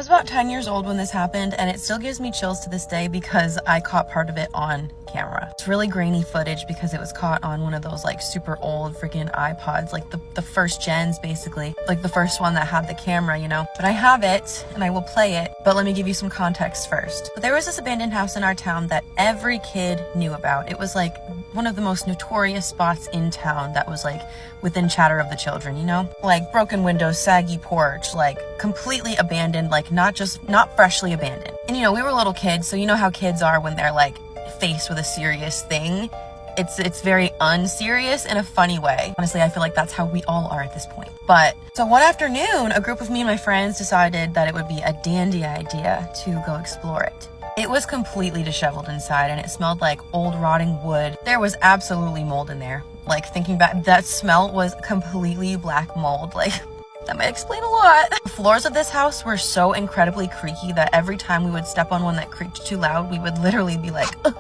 I was about 10 years old when this happened, and it still gives me chills to this day because I caught part of it on camera. It's really grainy footage because it was caught on one of those like super old freaking iPods, like the first gens basically, like the first one that had the camera, you know. But I have it and I will play it, but let me give you some context first. But there was this abandoned house in our town that every kid knew about. It was like one of the most notorious spots in town that was like within chatter of the children, you know? Like broken windows, saggy porch, like completely abandoned, like not freshly abandoned. And you know, we were little kids, so you know how kids are when they're like faced with a serious thing. It's very unserious in a funny way. Honestly, I feel like that's how we all are at this point. But so one afternoon, a group of me and my friends decided that it would be a dandy idea to go explore it. It was completely disheveled inside and it smelled like old rotting wood. There was absolutely mold in there. Like thinking back, that smell was completely black mold. Like that might explain a lot. The floors of this house were so incredibly creaky that every time we would step on one that creaked too loud, we would literally be like, ugh,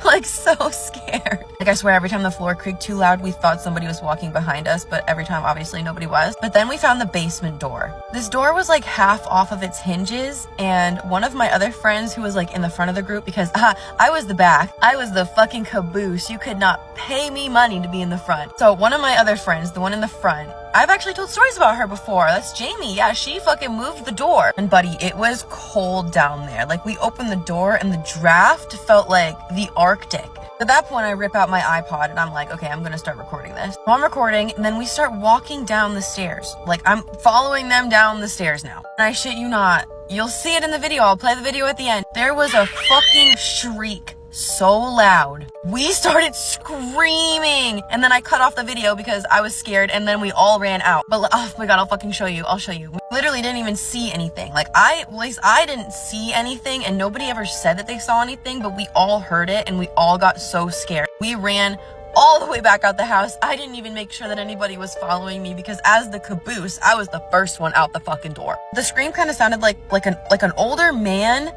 like so scared. Like I swear every time the floor creaked too loud, we thought somebody was walking behind us, but every time obviously nobody was. But then we found the basement door. This door was like half off of its hinges, and one of my other friends who was like in the front of the group, because I was the back, I was the fucking caboose. You could not pay me money to be in the front. So one of my other friends, the one in the front, I've actually told stories about her before. That's Jamie. Yeah, she fucking moved the door. And buddy, it was cold down there. Like we opened the door and the draft felt like the Arctic. At that point, I rip out my iPod and I'm like, okay, I'm gonna start recording this. So I'm recording and then we start walking down the stairs. Like I'm following them down the stairs now. And I shit you not, you'll see it in the video. I'll play the video at the end. There was a fucking shriek so loud. We started screaming and then I cut off the video because I was scared and then we all ran out. But oh my god, I'll fucking show you. I'll show you. We literally didn't even see anything. Like at least I didn't see anything and nobody ever said that they saw anything, but we all heard it and we all got so scared. We ran all the way back out the house. I didn't even make sure that anybody was following me because as the caboose, I was the first one out the fucking door. The scream kind of sounded like an older man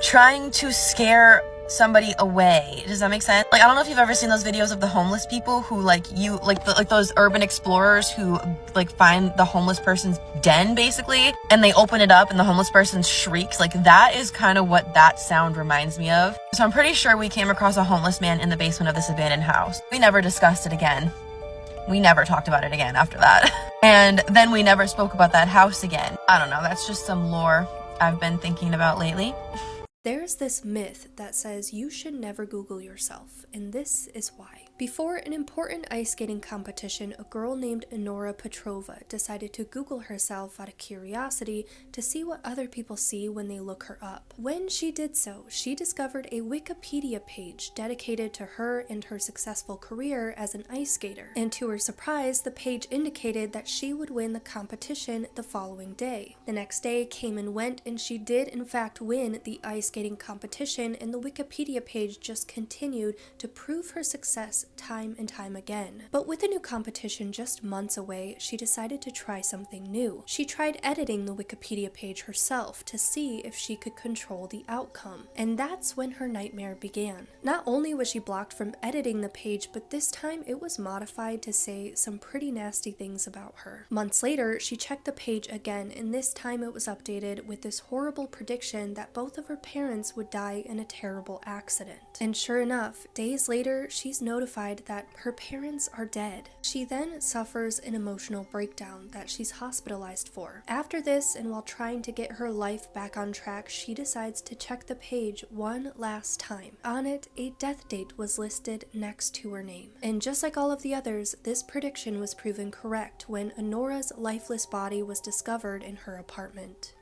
trying to scare somebody away. Does that make sense? Like I don't know if you've ever seen those videos of the homeless people who like those urban explorers who like find the homeless person's den basically and they open it up and the homeless person shrieks. Like that is kind of what that sound reminds me of. So I'm pretty sure we came across a homeless man in the basement of this abandoned house. We never discussed it again. We never talked about it again after that. And then we never spoke about that house again. I don't know, that's just some lore I've been thinking about lately. There's this myth that says you should never Google yourself, and this is why. Before an important ice skating competition, a girl named Enora Petrova decided to Google herself out of curiosity to see what other people see when they look her up. When she did so, she discovered a Wikipedia page dedicated to her and her successful career as an ice skater. And to her surprise, the page indicated that she would win the competition the following day. The next day came and went, and she did in fact win the ice skating competition, and the Wikipedia page just continued to prove her success time and time again. But with a new competition just months away, she decided to try something new. She tried editing the Wikipedia page herself to see if she could control the outcome. And that's when her nightmare began. Not only was she blocked from editing the page, but this time it was modified to say some pretty nasty things about her. Months later, she checked the page again, and this time it was updated with this horrible prediction that both of her parents would die in a terrible accident. And sure enough, days later, she's notified that her parents are dead. She then suffers an emotional breakdown that she's hospitalized for. After this, and while trying to get her life back on track, she decides to check the page one last time. On it, a death date was listed next to her name. And just like all of the others, this prediction was proven correct when Enora's lifeless body was discovered in her apartment.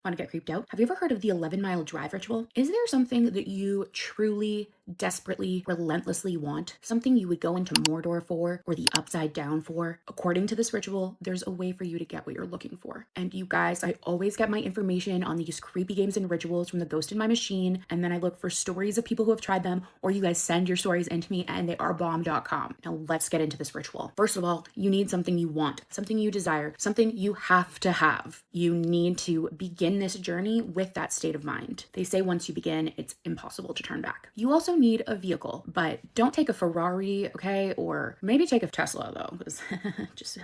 Want to get creeped out? Have you ever heard of the 11-mile drive ritual? Is there something that you truly, desperately, relentlessly want? Something you would go into Mordor for, or the Upside Down for? According to this ritual, there's a way for you to get what you're looking for. And you guys, I always get my information on these creepy games and rituals from the Ghost in My Machine, and then I look for stories of people who have tried them, or you guys send your stories into me, and they are bomb.com. Now let's get into this ritual. First of all, you need something you want, something you desire, something you have to have. You need to begin this journey with that state of mind. They say once you begin, it's impossible to turn back. You also also need a vehicle, but don't take a Ferrari, okay? Or maybe take a Tesla though, because just,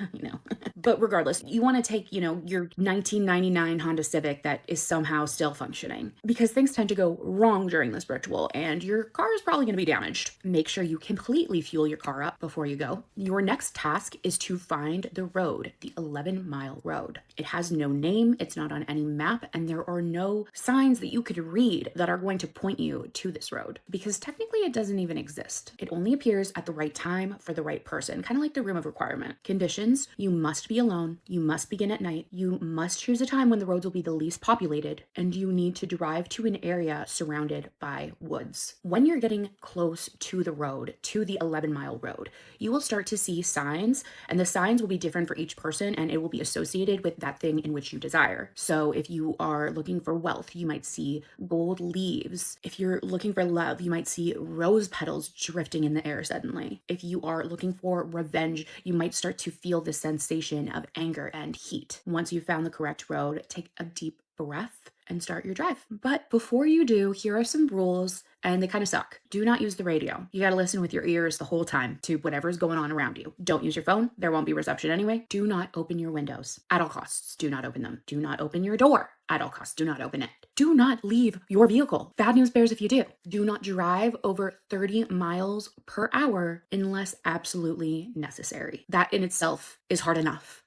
But regardless, you want to take, your 1999 Honda Civic that is somehow still functioning, because things tend to go wrong during this ritual and your car is probably going to be damaged. Make sure you completely fuel your car up before you go. Your next task is to find the road, the 11-mile road. It has no name, it's not on any map, and there are no signs that you could read that are going to point you to this road, because technically it doesn't even exist. It only appears at the right time for the right person, kind of like the room of requirement. Conditions: you must be alone, you must begin at night, you must choose a time when the roads will be the least populated, and you need to drive to an area surrounded by woods. When you're getting close to the road, to the 11-mile road, you will start to see signs, and the signs will be different for each person, and it will be associated with that thing in which you desire. So if you are looking for wealth, you might see gold leaves. If you're looking for love, you might see rose petals drifting in the air suddenly. If you are looking for revenge, you might start to feel the sensation of anger and heat. Once you've found the correct road, take a deep breath and start your drive. But before you do, here are some rules, and they kind of suck. Do not use the radio. You gotta listen with your ears the whole time to whatever's going on around you. Don't use your phone. There won't be reception anyway. Do not open your windows. At all costs, do not open them. Do not open your door. At all costs, do not open it. Do not leave your vehicle. Bad news bears if you do. Do not drive over 30 miles per hour unless absolutely necessary. That in itself is hard enough.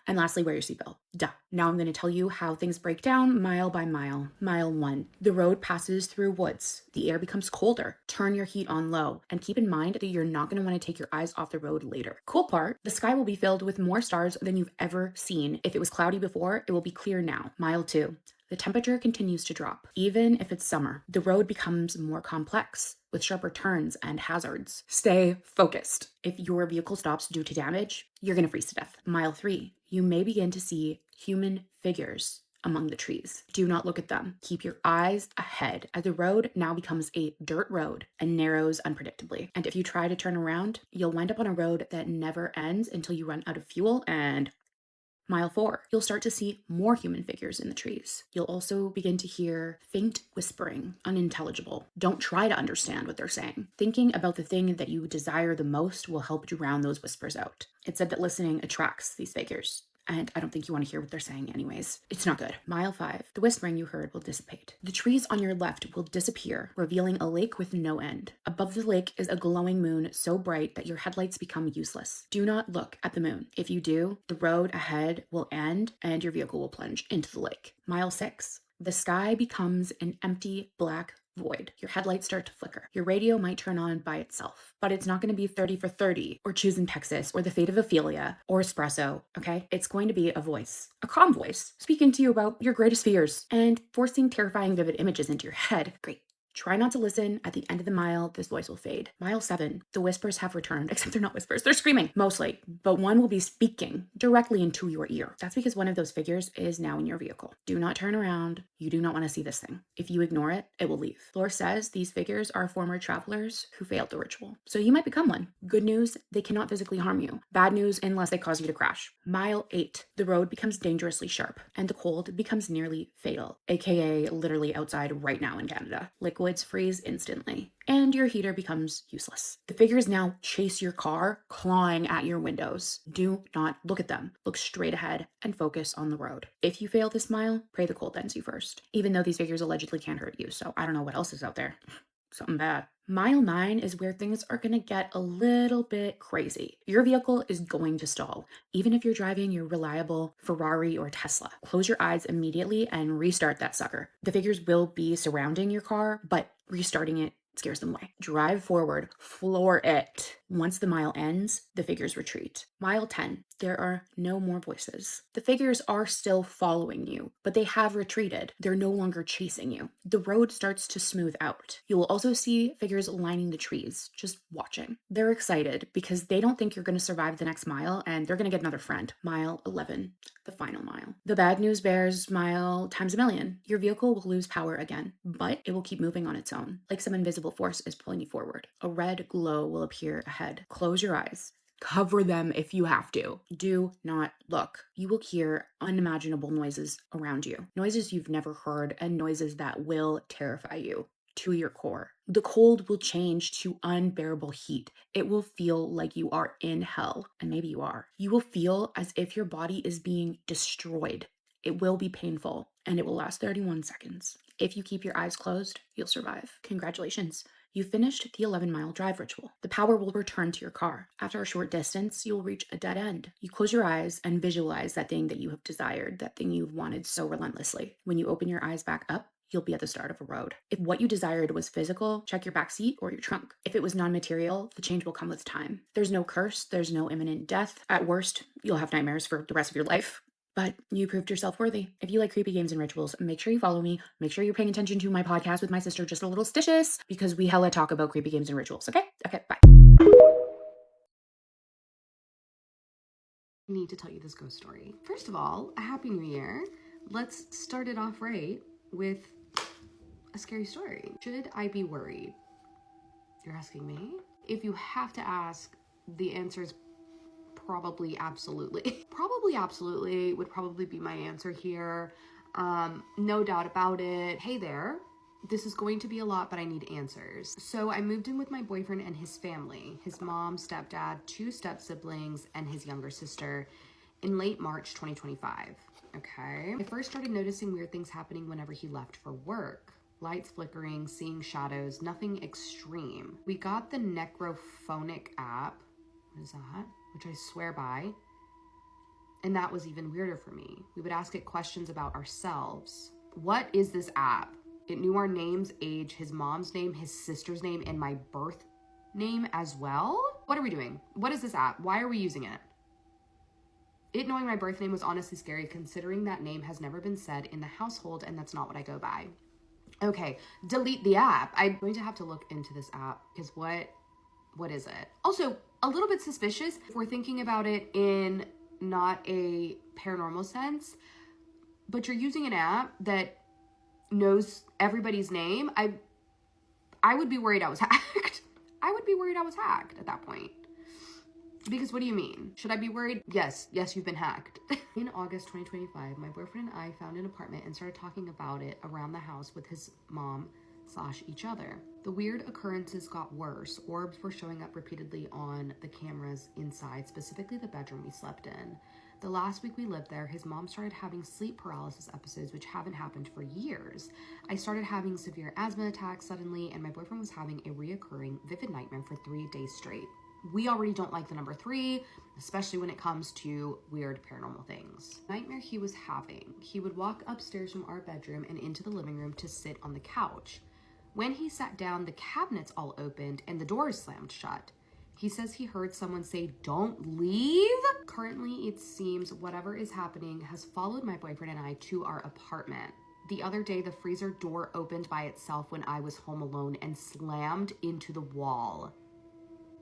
And lastly, wear your seatbelt. Duh. Now I'm going to tell you how things break down mile by mile. Mile 1. The road passes through woods. The air becomes colder. Turn your heat on low. And keep in mind that you're not going to want to take your eyes off the road later. Cool part, the sky will be filled with more stars than you've ever seen. If it was cloudy before, it will be clear now. Mile 2. The temperature continues to drop. Even if it's summer, the road becomes more complex with sharper turns and hazards. Stay focused. If your vehicle stops due to damage, you're going to freeze to death. Mile 3. You may begin to see human figures among the trees. Do not look at them. Keep your eyes ahead as the road now becomes a dirt road and narrows unpredictably. And if you try to turn around, you'll wind up on a road that never ends until you run out of fuel. And Mile 4, you'll start to see more human figures in the trees. You'll also begin to hear faint whispering, unintelligible. Don't try to understand what they're saying. Thinking about the thing that you desire the most will help drown those whispers out. It's said that listening attracts these figures. And I don't think you want to hear what they're saying anyways. It's not good. Mile 5, the whispering you heard will dissipate. The trees on your left will disappear, revealing a lake with no end. Above the lake is a glowing moon so bright that your headlights become useless. Do not look at the moon. If you do, the road ahead will end and your vehicle will plunge into the lake. Mile 6, the sky becomes an empty black void. Your headlights start to flicker. Your radio might turn on by itself, but it's not going to be 30 for 30 or Choosing Texas or The Fate of Ophelia or Espresso, okay? It's going to be a voice, a calm voice, speaking to you about your greatest fears and forcing terrifying vivid images into your head. Great. Try not to listen. At the end of the mile, this voice will fade. Mile 7, the whispers have returned, except they're not whispers. They're screaming, mostly. But one will be speaking directly into your ear. That's because one of those figures is now in your vehicle. Do not turn around. You do not want to see this thing. If you ignore it, it will leave. Lore says these figures are former travelers who failed the ritual. So you might become one. Good news, they cannot physically harm you. Bad news, unless they cause you to crash. Mile 8, the road becomes dangerously sharp, and the cold becomes nearly fatal, aka literally outside right now in Canada. Liquids freeze instantly, and your heater becomes useless. The figures now chase your car, clawing at your windows. Do not look at them. Look straight ahead and focus on the road. If you fail this mile, pray the cold ends you first. Even though these figures allegedly can't hurt you, so I don't know what else is out there. Something bad. Mile 9 is where things are going to get a little bit crazy. Your vehicle is going to stall, even if you're driving your reliable Ferrari or Tesla. Close your eyes immediately and restart that sucker. The figures will be surrounding your car, but restarting it scares them away. Drive forward, floor it. Once the mile ends, the figures retreat. Mile 10, there are no more voices. The figures are still following you, but they have retreated. They're no longer chasing you. The road starts to smooth out. You will also see figures lining the trees, just watching. They're excited because they don't think you're going to survive the next mile, and they're going to get another friend. Mile 11, the final mile. The bad news bears mile times a million. Your vehicle will lose power again, but it will keep moving on its own, like some invisible force is pulling you forward. A red glow will appear ahead. Close your eyes. Cover them if you have to. Do not look. You will hear unimaginable noises around you. Noises you've never heard and noises that will terrify you. to your core. The cold will change to unbearable heat. It will feel like you are in hell, and maybe you are. You will feel as if your body is being destroyed. It will be painful, and it will last 31 seconds. If you keep your eyes closed, you'll survive. Congratulations. You finished the 11-mile drive ritual. The power will return to your car. After a short distance, you'll reach a dead end. You close your eyes and visualize that thing that you have desired, that thing you've wanted so relentlessly. When you open your eyes back up, you'll be at the start of a road. If what you desired was physical, check your back seat or your trunk. If it was non-material, the change will come with time. There's no curse, there's no imminent death. At worst, you'll have nightmares for the rest of your life. But you proved yourself worthy. If you like creepy games and rituals, make sure you follow me. Make sure you're paying attention to my podcast with my sister, Just a Little Stitches, because we hella talk about creepy games and rituals, okay? Okay, bye. I need to tell you this ghost story. First of all, a happy new year. Let's start it off right with a scary story. Should I be worried? You're asking me? If you have to ask, the answer is probably absolutely. Probably absolutely would probably be my answer here. No doubt about it. Hey there. This is going to be a lot, but I need answers. So I moved in with my boyfriend and his family, his mom, stepdad, 2 step siblings, and his younger sister in late March 2025. Okay. I first started noticing weird things happening whenever he left for work. Lights flickering, seeing shadows, nothing extreme. We got the Necrophonic app. What is that? Which I swear by. And that was even weirder for me. We would ask it questions about ourselves. What is this app? It knew our names, age, his mom's name, his sister's name, and my birth name as well? What are we doing? What is this app? Why are we using it? It knowing my birth name was honestly scary, considering that name has never been said in the household, and that's not what I go by. Okay, delete the app. I'm going to have to look into this app, because what is it? Also, a little bit suspicious if we're thinking about it in not a paranormal sense, but you're using an app that knows everybody's name. I would be worried I was hacked. I would be worried I was hacked at that point. Because what do you mean? Should I be worried? Yes, you've been hacked. In August 2025, my boyfriend and I found an apartment and started talking about it around the house with his mom / each other. The weird occurrences got worse. Orbs were showing up repeatedly on the cameras inside, specifically the bedroom we slept in. The last week we lived there, his mom started having sleep paralysis episodes, which haven't happened for years. I started having severe asthma attacks suddenly, and my boyfriend was having a reoccurring vivid nightmare for 3 days straight. We already don't like the number 3, especially when it comes to weird paranormal things. Nightmare he was having. He would walk upstairs from our bedroom and into the living room to sit on the couch. When he sat down, the cabinets all opened and the doors slammed shut. He says he heard someone say, "Don't leave." Currently, it seems whatever is happening has followed my boyfriend and I to our apartment. The other day, the freezer door opened by itself when I was home alone and slammed into the wall.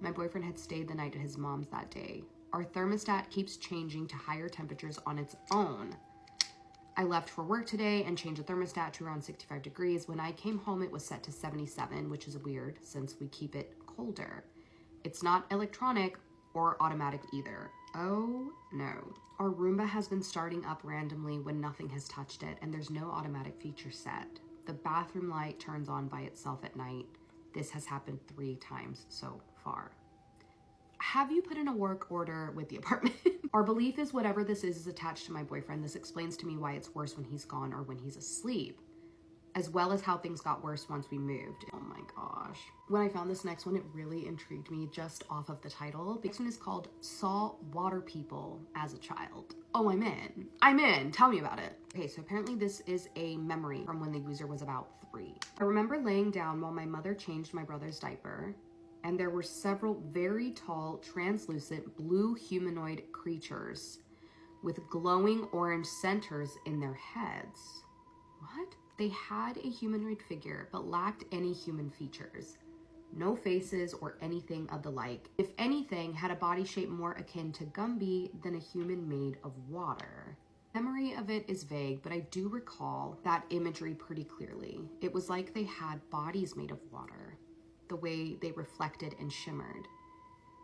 My boyfriend had stayed the night at his mom's that day. Our thermostat keeps changing to higher temperatures on its own. I left for work today and changed the thermostat to around 65 degrees. When I came home, it was set to 77, which is weird since we keep it colder. It's not electronic or automatic either. Oh no. Our Roomba has been starting up randomly when nothing has touched it, and there's no automatic feature set. The bathroom light turns on by itself at night. This has happened 3 times so far. Have you put in a work order with the apartment? Our belief is whatever this is attached to my boyfriend. This explains to me why it's worse when he's gone or when he's asleep, as well as how things got worse once we moved. Oh my gosh. When I found this next one, it really intrigued me just off of the title. The next one is called Saw Water People as a Child. Oh, I'm in. Tell me about it. Okay, so apparently this is a memory from when the user was about 3. I remember laying down while my mother changed my brother's diaper, and there were several very tall, translucent, blue humanoid creatures with glowing orange centers in their heads. What? They had a humanoid figure, but lacked any human features. No faces or anything of the like. If anything, had a body shape more akin to Gumby than a human made of water. Memory of it is vague, but I do recall that imagery pretty clearly. It was like they had bodies made of water, the way they reflected and shimmered.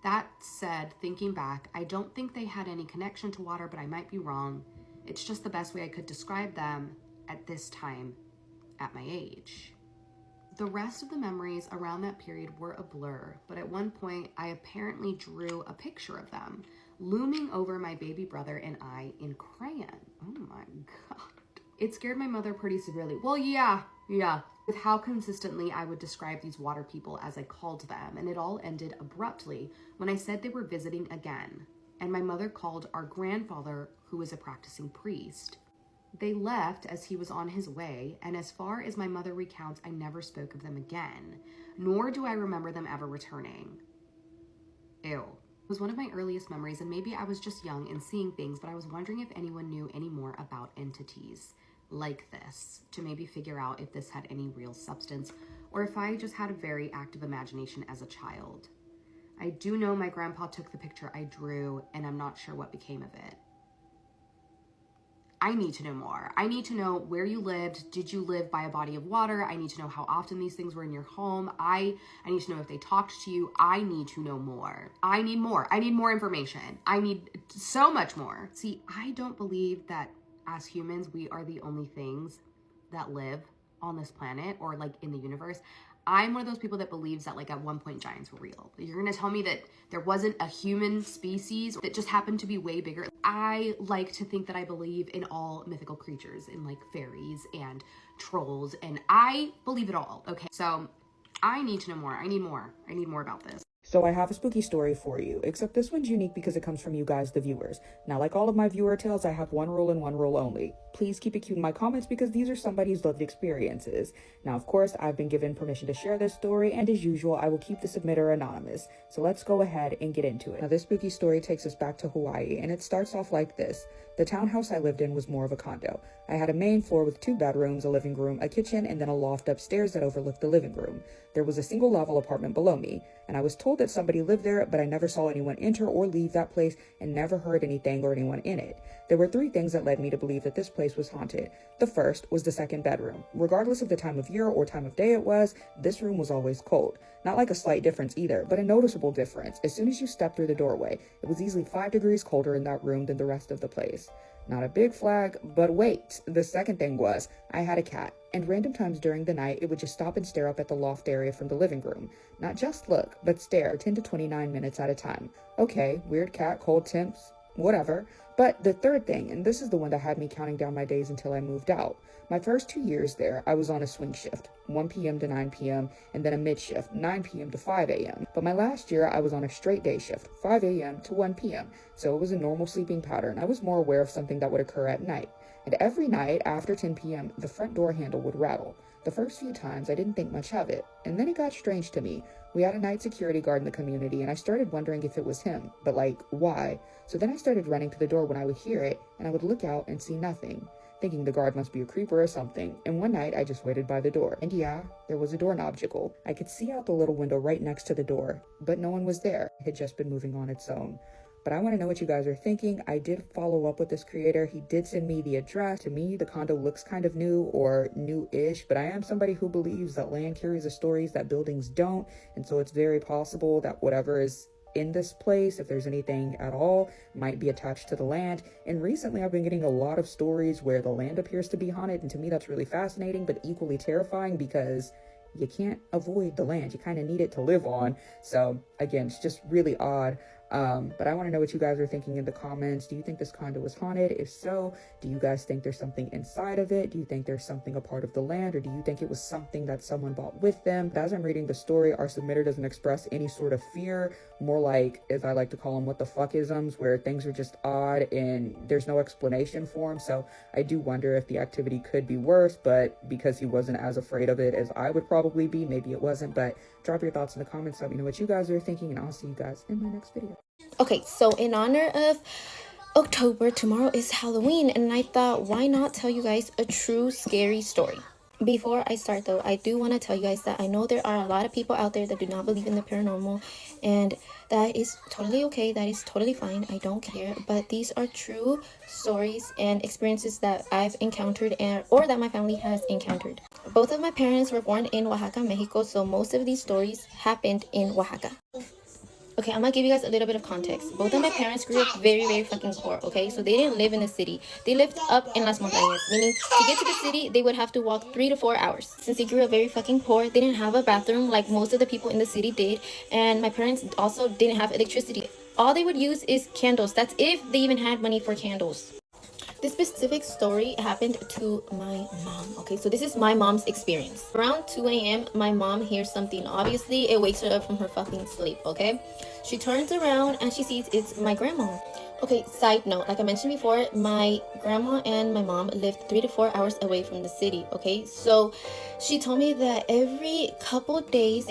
That said, thinking back, I don't think they had any connection to water, but I might be wrong. It's just the best way I could describe them at this time at my age. The rest of the memories around that period were a blur, but at one point I apparently drew a picture of them, looming over my baby brother and I in crayon. Oh my God. It scared my mother pretty severely. Well, yeah. With how consistently I would describe these water people as I called them, and it all ended abruptly when I said they were visiting again, and my mother called our grandfather, who was a practicing priest. They left as he was on his way, and as far as my mother recounts, I never spoke of them again, nor do I remember them ever returning. Ew. It was one of my earliest memories, and maybe I was just young and seeing things, but I was wondering if anyone knew any more about entities like this, to maybe figure out if this had any real substance, or if I just had a very active imagination as a child. I do know my grandpa took the picture I drew, and I'm not sure what became of it. I need to know more. I need to know where you lived. Did you live by a body of water? I need to know how often these things were in your home. I need to know if they talked to you. I need to know more. I need more. I need more information. I need so much more. See, I don't believe that as humans, we are the only things that live on this planet or like in the universe. I'm one of those people that believes that like at one point giants were real. You're gonna tell me that there wasn't a human species that just happened to be way bigger. I like to think that I believe in all mythical creatures, in like fairies and trolls, and I believe it all, okay? So I need to know more. I need more. I need more about this. So I have a spooky story for you, except this one's unique because it comes from you guys, the viewers. Now, like all of my viewer tales, I have one rule and one rule only. Please keep it cute in my comments because these are somebody's lived experiences. Now, of course, I've been given permission to share this story, and as usual, I will keep the submitter anonymous. So let's go ahead and get into it. Now, this spooky story takes us back to Hawaii, and it starts off like this. The townhouse I lived in was more of a condo. I had a main floor with 2 bedrooms, a living room, a kitchen, and then a loft upstairs that overlooked the living room. There was a single level apartment below me, and I was told that somebody lived there, but I never saw anyone enter or leave that place and never heard anything or anyone in it. There were 3 things that led me to believe that this place was haunted. The first was the second bedroom. Regardless of the time of year or time of day it was, this room was always cold. Not like a slight difference either, but a noticeable difference. As soon as you stepped through the doorway, it was easily 5 degrees colder in that room than the rest of the place. Not a big flag, but wait, the second thing was, I had a cat, and random times during the night, it would just stop and stare up at the loft area from the living room. Not just look, but stare 10 to 29 minutes at a time. Okay, weird cat, cold temps, whatever. But the third thing, and this is the one that had me counting down my days until I moved out. My first 2 years there, I was on a swing shift, 1 p.m. to 9 p.m., and then a mid shift, 9 p.m. to 5 a.m. But my last year, I was on a straight day shift, 5 a.m. to 1 p.m., so it was a normal sleeping pattern. I was more aware of something that would occur at night. And every night, after 10 p.m., the front door handle would rattle. The first few times, I didn't think much of it, and then it got strange to me. We had a night security guard in the community, and I started wondering if it was him, but like, why? So then I started running to the door when I would hear it, and I would look out and see nothing, thinking the guard must be a creeper or something. And one night, I just waited by the door, and yeah, there was a doorknob jiggle. I could see out the little window right next to the door, but no one was there. It had just been moving on its own. But I want to know what you guys are thinking. I did follow up with this creator. He did send me the address. To me, the condo looks kind of new or new-ish, but I am somebody who believes that land carries the stories that buildings don't. And so it's very possible that whatever is in this place, if there's anything at all, might be attached to the land. And recently I've been getting a lot of stories where the land appears to be haunted. And to me, that's really fascinating, but equally terrifying because you can't avoid the land. You kind of need it to live on. So again, it's just really odd. But I want to know what you guys are thinking in the comments. Do you think this condo was haunted? If so, do you guys think there's something inside of it? Do you think there's something a part of the land, or do you think it was something that someone bought with them? As I'm reading the story, our submitter doesn't express any sort of fear, more like, as I like to call them, what the fuckisms, where things are just odd and there's no explanation for them. So I do wonder if the activity could be worse, but because he wasn't as afraid of it as I would probably be, maybe it wasn't. But drop your thoughts in the comments. Let me know what you guys are thinking, and I'll see you guys in my next video. Okay, so in honor of October, tomorrow is Halloween, and I thought, why not tell you guys a true scary story? Before I start though, I do want to tell you guys that I know there are a lot of people out there that do not believe in the paranormal, and that is totally okay. That is totally fine. I don't care. But these are true stories and experiences that I've encountered or that my family has encountered. Both of my parents were born in Oaxaca, Mexico, so most of these stories happened in Oaxaca. Okay, I'm gonna give you guys a little bit of context. Both of my parents grew up very, very fucking poor, okay? So they didn't live in the city. They lived up in Las Montañas, meaning to get to the city, they would have to walk 3 to 4 hours. Since they grew up very fucking poor, they didn't have a bathroom like most of the people in the city did. And my parents also didn't have electricity. All they would use is candles. That's if they even had money for candles. This specific story happened to my mom. Okay, so this is my mom's experience. Around 2 a.m., my mom hears something. Obviously, it wakes her up from her fucking sleep, okay? She turns around and she sees it's my grandma. Okay, side note, like I mentioned before, my grandma and my mom lived 3 to 4 hours away from the city, okay? So she told me that every couple days,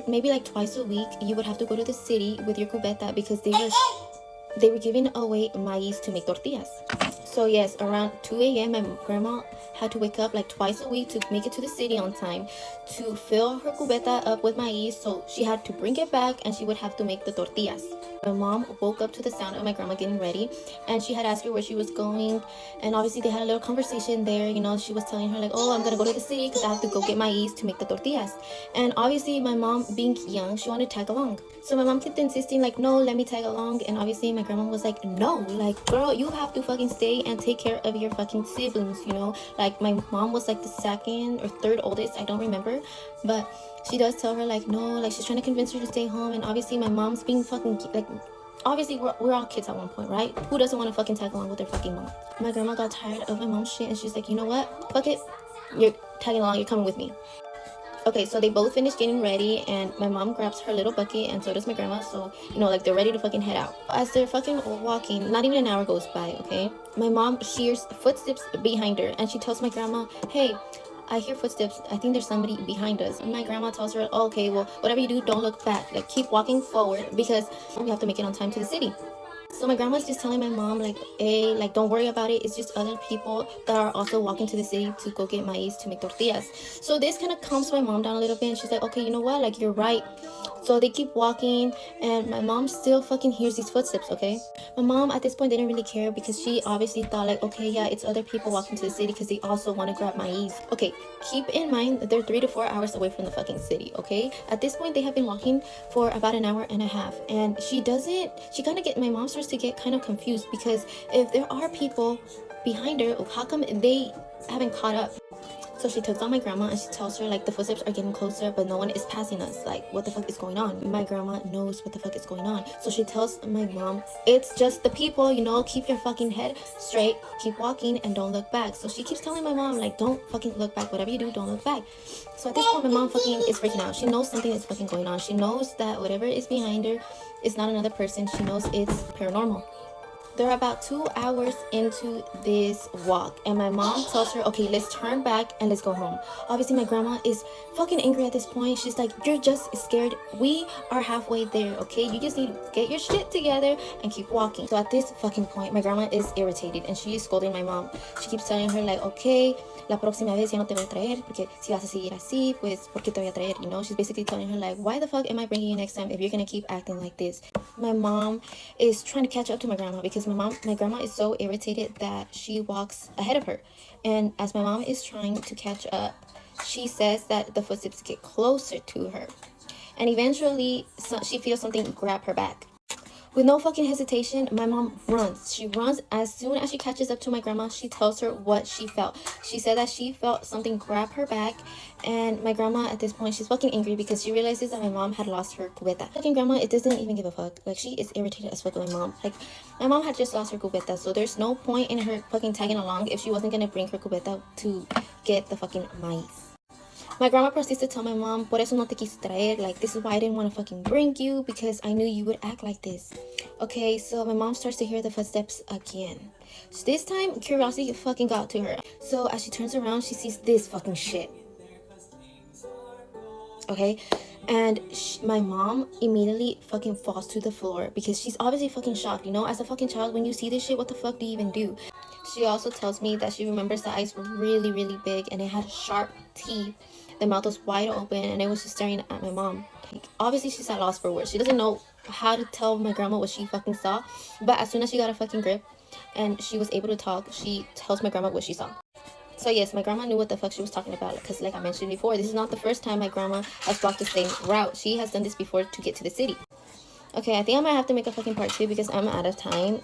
maybe like twice a week, you would have to go to the city with your cubeta because they were giving away maize to make tortillas. So yes, around 2 a.m. my grandma had to wake up like twice a week to make it to the city on time to fill her cubeta up with maize. So she had to bring it back and she would have to make the tortillas. My mom woke up to the sound of my grandma getting ready and she had asked her where she was going, and obviously they had a little conversation there. You know, she was telling her like, oh, I'm gonna go to the city because I have to go get maize to make the tortillas. And obviously my mom, being young, she wanted to tag along. So my mom kept insisting like, no, let me tag along. And obviously my grandma was like, no, like, girl, you have to fucking stay and take care of your fucking siblings, you know? Like my mom was like the second or third oldest, I don't remember, but she does tell her like, no, like she's trying to convince her to stay home. And obviously my mom's being fucking like, obviously we're all kids at one point, right? Who doesn't want to fucking tag along with their fucking mom? My grandma got tired of my mom's shit and she's like, you know what, fuck it, you're tagging along, you're coming with me. Okay, so they both finished getting ready and my mom grabs her little bucket and so does my grandma. So, you know, like they're ready to fucking head out. As they're fucking walking, not even an hour goes by, okay? My mom hears footsteps behind her and she tells my grandma, hey, I hear footsteps. I think there's somebody behind us. And my grandma tells her, oh, okay, well, whatever you do, don't look back. Like, keep walking forward because we have to make it on time to the city. So my grandma's just telling my mom like, hey, like, don't worry about it. It's just other people that are also walking to the city to go get maize to make tortillas. So this kind of calms my mom down a little bit and she's like, okay, you know what? Like, you're right. So they keep walking and my mom still fucking hears these footsteps, okay? My mom at this point didn't really care because she obviously thought like, okay, yeah, it's other people walking to the city because they also want to grab maize. Okay, keep in mind that they're 3 to 4 hours away from the fucking city, okay? At this point, they have been walking for about an hour and a half and my mom starts to get kind of confused because if there are people behind her, how come they haven't caught up? So she takes on my grandma and she tells her like the footsteps are getting closer but no one is passing us. Like, what the fuck is going on? My grandma knows what the fuck is going on. So she tells my mom, it's just the people, you know, keep your fucking head straight, keep walking and don't look back. So she keeps telling my mom like, don't fucking look back. Whatever you do, don't look back. So at this point my mom fucking is freaking out. She knows something is fucking going on. She knows that whatever is behind her is not another person. She knows it's paranormal. They're about 2 hours into this walk and my mom tells her, okay, let's turn back and let's go home. Obviously my grandma is fucking angry at this point. She's like, you're just scared. We are halfway there, okay? You just need to get your shit together and keep walking. So at this fucking point my grandma is irritated and she is scolding my mom. She keeps telling her like, okay, la próxima vez ya no te voy a traer porque si vas a seguir así, pues ¿por qué te voy a traer? You know, she's basically telling her like, why the fuck am I bringing you next time if you're gonna keep acting like this? My mom is trying to catch up to my grandma because my grandma is so irritated that she walks ahead of her. And as my mom is trying to catch up, she says that the footsteps get closer to her. And eventually, she feels something grab her back. With no fucking hesitation, my mom runs. She runs. As soon as she catches up to my grandma, she tells her what she felt. She said that she felt something grab her back. And my grandma, at this point, she's fucking angry because she realizes that my mom had lost her cubeta. Fucking grandma, it doesn't even give a fuck. Like, she is irritated as fuck with my mom. Like, my mom had just lost her cubeta, so there's no point in her fucking tagging along if she wasn't gonna bring her cubeta to get the fucking maize. My grandma proceeds to tell my mom, por eso no te quise traer, like, this is why I didn't want to fucking bring you, because I knew you would act like this. Okay, so my mom starts to hear the footsteps again. So this time, curiosity fucking got to her. So as she turns around, she sees this fucking shit. Okay, and my mom immediately fucking falls to the floor because she's obviously fucking shocked, you know? As a fucking child, when you see this shit, what the fuck do you even do? She also tells me that she remembers the eyes were really, really big and it had sharp teeth. The mouth was wide open and it was just staring at my mom. Like, obviously, she's at loss for words. She doesn't know how to tell my grandma what she fucking saw. But as soon as she got a fucking grip and she was able to talk, she tells my grandma what she saw. So yes, my grandma knew what the fuck she was talking about because, like I mentioned before, this is not the first time my grandma has walked the same route. She has done this before to get to the city. Okay, I think I might have to make a fucking part 2 because I'm out of time.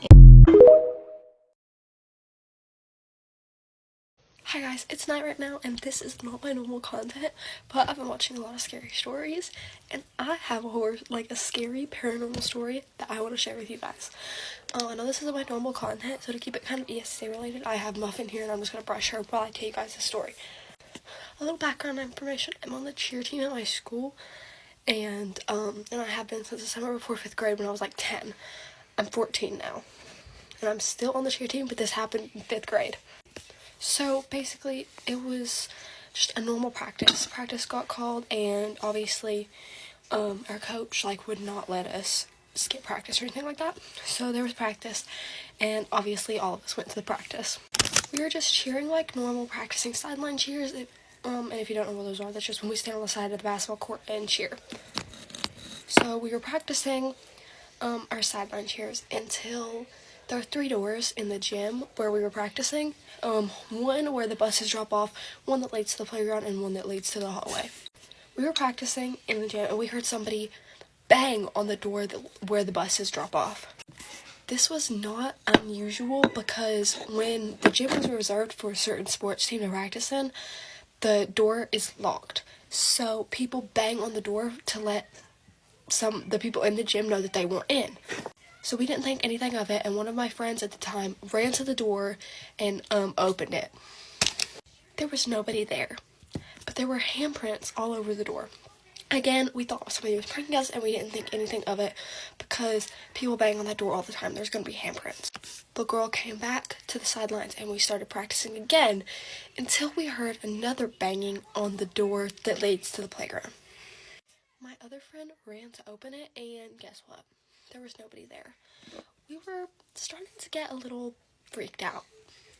Hi guys, it's night right now, and this is not my normal content, but I've been watching a lot of scary stories, and I have a scary paranormal story that I want to share with you guys. I know this isn't my normal content, so to keep it kind of ESA related, I have Muffin here, and I'm just going to brush her while I tell you guys the story. A little background information: I'm on the cheer team at my school, and I have been since the summer before 5th grade when I was like 10. I'm 14 now, and I'm still on the cheer team, but this happened in 5th grade. So basically, it was just a normal practice. Practice got called, and obviously, our coach would not let us skip practice or anything like that. So there was practice, and obviously all of us went to the practice. We were just cheering like normal, practicing sideline cheers. And if you don't know what those are, that's just when we stand on the side of the basketball court and cheer. So we were practicing our sideline cheers until there are 3 doors in the gym where we were practicing. One where the buses drop off, one that leads to the playground, and one that leads to the hallway. We were practicing in the gym, and we heard somebody bang on the door where the buses drop off. This was not unusual because when the gym was reserved for a certain sports team to practice in, the door is locked. So people bang on the door to let the people in the gym know that they weren't in. So we didn't think anything of it, and one of my friends at the time ran to the door and opened it. There was nobody there, but there were handprints all over the door. Again, we thought somebody was pranking us, and we didn't think anything of it because people bang on that door all the time. There's going to be handprints. The girl came back to the sidelines, and we started practicing again until we heard another banging on the door that leads to the playground. My other friend ran to open it, and guess what? There was nobody there. We were starting to get a little freaked out.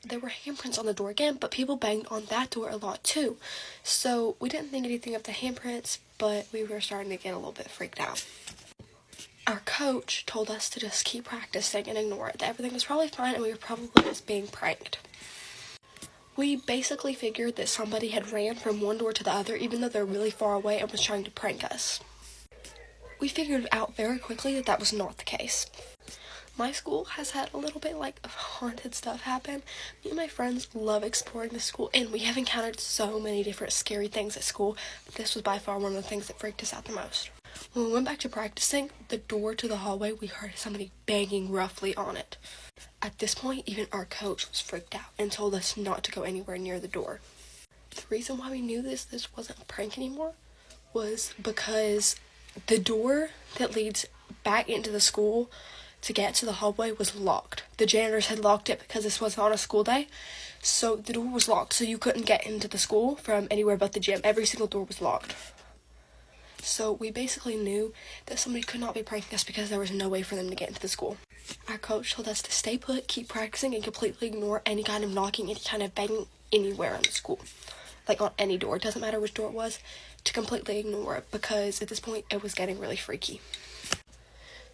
There were handprints on the door again, but people banged on that door a lot too. So we didn't think anything of the handprints, but we were starting to get a little bit freaked out. Our coach told us to just keep practicing and ignore it, that everything was probably fine and we were probably just being pranked. We basically figured that somebody had ran from one door to the other, even though they're really far away, and was trying to prank us. We figured out very quickly that was not the case. My school has had a little bit of haunted stuff happen. Me and my friends love exploring the school, and we have encountered so many different scary things at school, but this was by far one of the things that freaked us out the most. When we went back to practicing, the door to the hallway, we heard somebody banging roughly on it. At this point, even our coach was freaked out and told us not to go anywhere near the door. The reason why we knew this wasn't a prank anymore was because the door that leads back into the school to get to the hallway was locked. The janitors had locked it because this was on a school day, so the door was locked, so you couldn't get into the school from anywhere but the gym. Every single door was locked. So we basically knew that somebody could not be pranking us because there was no way for them to get into the school. Our coach told us to stay put, keep practicing, and completely ignore any kind of knocking, any kind of banging anywhere in the school. On any door, it doesn't matter which door it was, to completely ignore it, because at this point it was getting really freaky.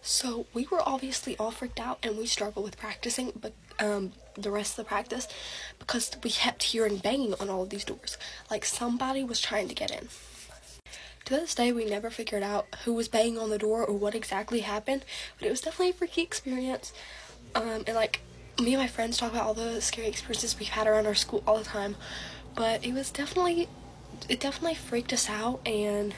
So we were obviously all freaked out, and we struggled with practicing, but the rest of the practice, because we kept hearing banging on all of these doors, somebody was trying to get in. To this day, we never figured out who was banging on the door or what exactly happened, but it was definitely a freaky experience. And me and my friends talk about all the scary experiences we've had around our school all the time, but it definitely freaked us out, and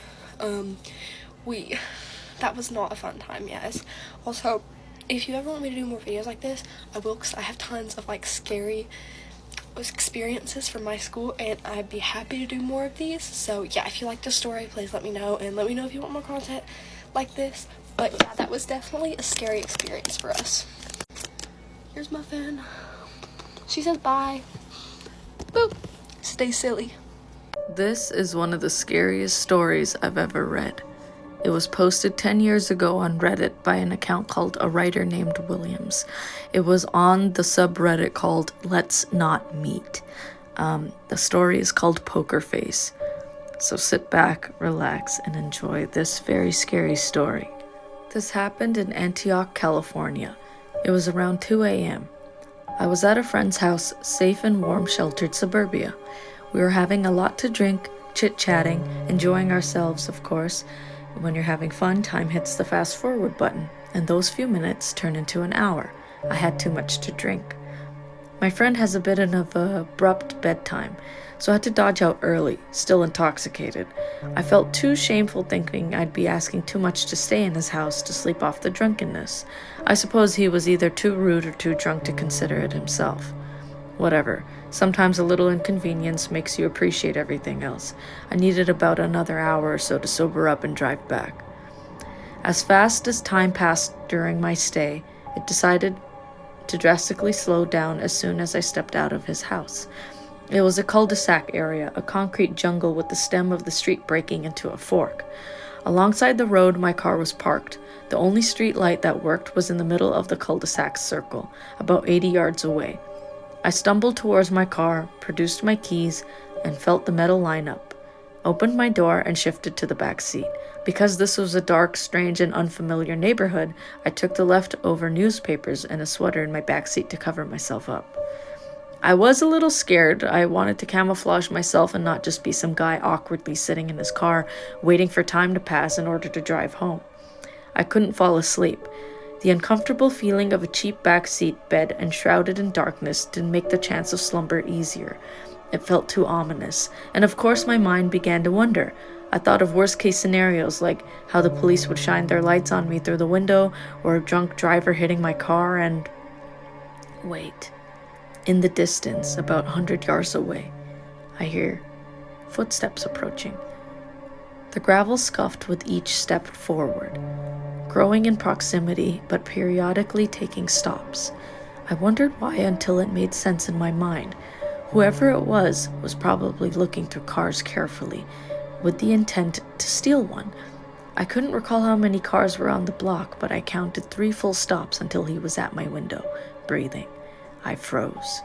that was not a fun time, yes. Also, if you ever want me to do more videos like this, I will, because I have tons of scary experiences from my school, and I'd be happy to do more of these. So yeah, if you like this story, please let me know, and let me know if you want more content like this. But yeah, that was definitely a scary experience for us. Here's Muffin. She says bye. Boop. Stay silly. This is one of the scariest stories I've ever read. It was posted 10 years ago on Reddit by an account called A Writer Named Williams. It was on the subreddit called Let's Not Meet. The story is called Poker Face. So sit back, relax, and enjoy this very scary story. This happened in Antioch, California. It was around 2 a.m. I was at a friend's house, safe and warm, sheltered suburbia. We were having a lot to drink, chit-chatting, enjoying ourselves, of course, When you're having fun, time hits the fast forward button, and those few minutes turn into an hour. I had too much to drink. My friend has a bit of an abrupt bedtime, so I had to dodge out early, still intoxicated. I felt too shameful thinking I'd be asking too much to stay in his house to sleep off the drunkenness. I suppose he was either too rude or too drunk to consider it himself. Whatever. Sometimes a little inconvenience makes you appreciate everything else. I needed about another hour or so to sober up and drive back. As fast as time passed during my stay, it decided to drastically slow down as soon as I stepped out of his house. It was a cul-de-sac area, a concrete jungle with the stem of the street breaking into a fork. Alongside the road, my car was parked. The only street light that worked was in the middle of the cul-de-sac circle, about 80 yards away. I stumbled towards my car, produced my keys, and felt the metal line up. Opened my door and shifted to the back seat. Because this was a dark, strange, and unfamiliar neighborhood, I took the leftover newspapers and a sweater in my back seat to cover myself up. I was a little scared. I wanted to camouflage myself and not just be some guy awkwardly sitting in his car, waiting for time to pass in order to drive home. I couldn't fall asleep. The uncomfortable feeling of a cheap backseat bed enshrouded in darkness didn't make the chance of slumber easier. It felt too ominous, and of course my mind began to wonder. I thought of worst-case scenarios, like how the police would shine their lights on me through the window, or a drunk driver hitting my car, and... Wait. In the distance, about 100 yards away, I hear footsteps approaching. The gravel scuffed with each step forward, growing in proximity but periodically taking stops. I wondered why until it made sense in my mind. Whoever it was probably looking through cars carefully, with the intent to steal one. I couldn't recall how many cars were on the block, but I counted 3 full stops until he was at my window, breathing. I froze.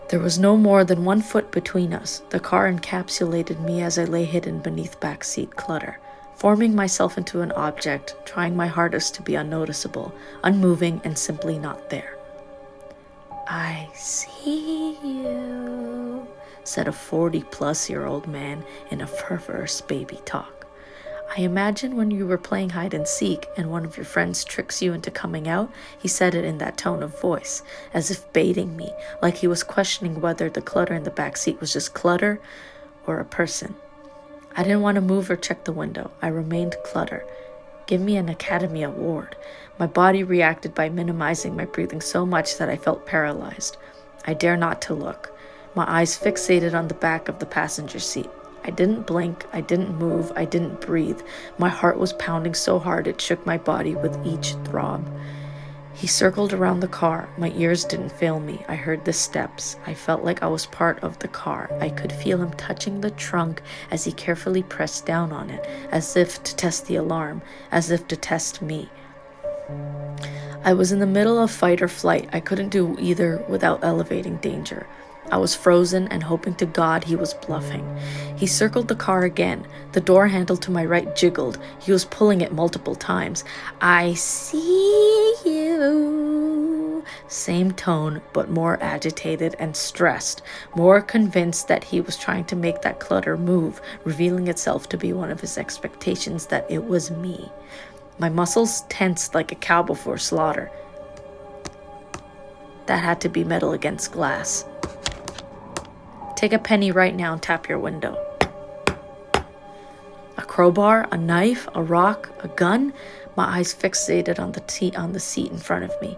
There was no more than 1 foot between us. The car encapsulated me as I lay hidden beneath backseat clutter, forming myself into an object, trying my hardest to be unnoticeable, unmoving, and simply not there. "I see you," said a 40-plus-year-old man in a perverse baby talk. I imagine when you were playing hide and seek and one of your friends tricks you into coming out, he said it in that tone of voice, as if baiting me, like he was questioning whether the clutter in the back seat was just clutter or a person. I didn't want to move or check the window. I remained clutter. Give me an Academy Award. My body reacted by minimizing my breathing so much that I felt paralyzed. I dare not to look. My eyes fixated on the back of the passenger seat. I didn't blink, I didn't move, I didn't breathe. My heart was pounding so hard it shook my body with each throb. He circled around the car. My ears didn't fail me. I heard the steps. I felt like I was part of the car. I could feel him touching the trunk as he carefully pressed down on it, as if to test the alarm, as if to test me. I was in the middle of fight or flight. I couldn't do either without elevating danger. I was frozen and hoping to God he was bluffing. He circled the car again. The door handle to my right jiggled. He was pulling it multiple times. "I see you." Same tone, but more agitated and stressed, more convinced that he was trying to make that clutter move, revealing itself to be one of his expectations that it was me. My muscles tensed like a cow before slaughter. That had to be metal against glass. "Take a penny right now and tap your window." A crowbar, a knife, a rock, a gun? My eyes fixated on the seat in front of me,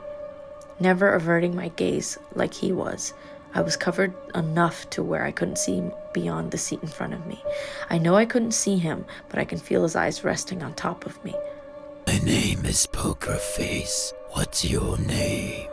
never averting my gaze like he was. I was covered enough to where I couldn't see beyond the seat in front of me. I know I couldn't see him, but I can feel his eyes resting on top of me. "My name is Poker Face. What's your name?"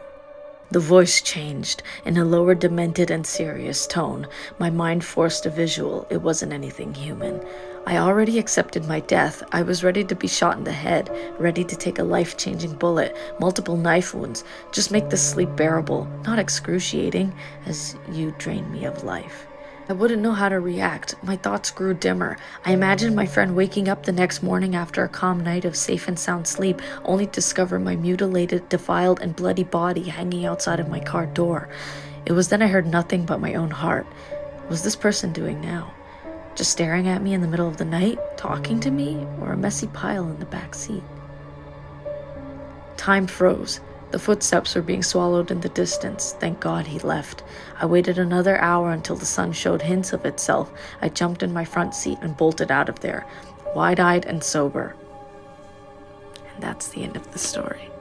The voice changed, in a lower, demented, and serious tone. My mind forced a visual. It wasn't anything human. I already accepted my death. I was ready to be shot in the head, ready to take a life-changing bullet, multiple knife wounds. Just make this sleep bearable, not excruciating, as you drain me of life. I wouldn't know how to react. My thoughts grew dimmer. I imagined my friend waking up the next morning after a calm night of safe and sound sleep, only to discover my mutilated, defiled, and bloody body hanging outside of my car door. It was then I heard nothing but my own heart. What was this person doing now? Just staring at me in the middle of the night, talking to me, or a messy pile in the back seat? Time froze. The footsteps were being swallowed in the distance. Thank God he left. I waited another hour until the sun showed hints of itself. I jumped in my front seat and bolted out of there, wide-eyed and sober. And that's the end of the story.